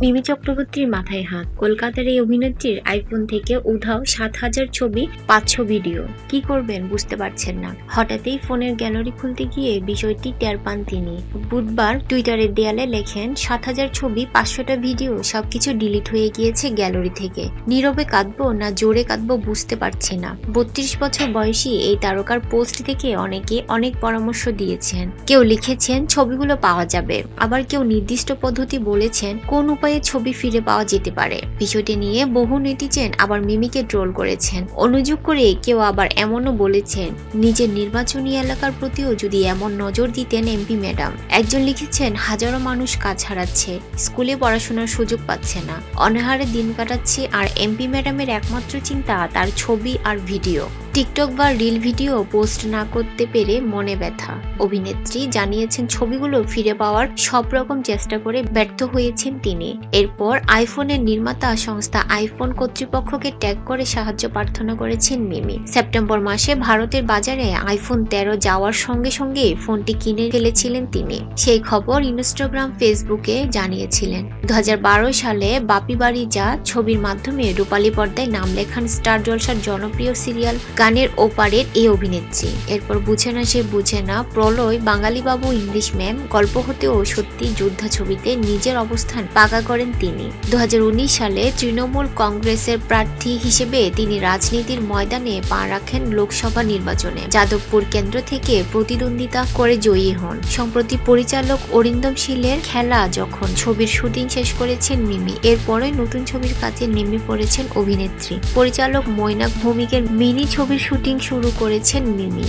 মিমি চক্রবর্তীর মাথায় হাত। কলকাতার এই অভিনেত্রীর আইফোন থেকে উধাও ৭,০০০ ছবি, ৫০০ ভিডিও। কি করবেন বুঝতে পারছেন না। হঠাৎই ফোনের গ্যালারি খুলতে গিয়ে বিষয়টি টের পান তিনি। বুধবার টুইটারের দেয়ালে লেখেন, ৭,০০০ ছবি, ৫০০টা ভিডিও, সবকিছু ডিলিট হয়ে গিয়েছে গ্যালারি থেকে। নীরবে কাঁদবো না জোরে কাঁদবো বুঝতে পারছি না। ৩২ বছর বয়সী এই তারকার পোস্ট থেকে অনেকে অনেক পরামর্শ দিয়েছেন। কেউ লিখেছেন ছবিগুলো পাওয়া যাবে, আবার কেউ নির্দিষ্ট পদ্ধতি বলেছেন কোন উপায়ে ছবি ফিরে পাওয়া যেতে পারে। বিষয়টি নিয়ে বহু নেটিজেন আবার মিমিকে ট্রোল করেছেন। অনুযোগ করে কেউ আবার এমনও বলেছেন, নিজের নির্বাচনী এলাকার প্রতিও যদি এমন নজর দিতেন এমপি ম্যাডাম। একজন লিখেছেন, হাজারো মানুষ কাজ হারাচ্ছে, স্কুলে পড়াশোনার সুযোগ পাচ্ছে না, অনাহারে দিন কাটাচ্ছে, আর এমপি ম্যাডামের একমাত্র চিন্তা তার ছবি আর ভিডিও। টিকটক বা রিল ভিডিও পোস্ট না করতে পেরে মনে ব্যথা। অভিনেত্রী জানিয়েছেন ছবিগুলো ফিরে পাওয়ার সব রকম চেষ্টা করে ব্যর্থ হয়েছেন তিনি। এরপর আইফোনের নির্মাতা সংস্থা আইফোন কর্তৃপক্ষকে ট্যাগ করে সাহায্য প্রার্থনা করেছেন মিমি। সেপ্টেম্বর মাসে ভারতের বাজারে আইফোন 13 যাওয়ার সঙ্গে সঙ্গে ফোনটি কিনে ফেলেছিলেন তিনি। সেই খবর ইনস্টাগ্রাম, ফেসবুকে জানিয়েছিলেন। 2012 সালে বাপি বাড়ি যা ছবির মাধ্যমে রূপালী পর্দায় নাম লেখান স্টার জলসার জনপ্রিয় সিরিয়াল গানের ওপারের এই অভিনেত্রী। এরপর বুঝে না সে বুঝে না, প্রলয়, বাঙালি বাবু, ইংলিশ ম্যাম, গল্প হতেও সত্যি, যোদ্ধা ছবিতে নিজের অবস্থান পাকা করেন তিনি। 2019 সালে তৃণমূল কংগ্রেসের প্রার্থী হিসেবে তিনি রাজনীতির ময়দানে পা রাখেন লোকসভা নির্বাচনে। যাদবপুর কেন্দ্র থেকে প্রতিদ্বন্দ্বিতা করে জয়ী হন। সম্প্রতি পরিচালক অরিন্দম শীলের খেলা যখন ছবির শুটিং শেষ করেছেন মিমি, এরপরে নতুন ছবির কাজে নেমে পড়েছেন অভিনেত্রী। পরিচালক মৈনাক ভৌমিকের মিনি ছবির শুটিং শুরু করেছেন মিমি।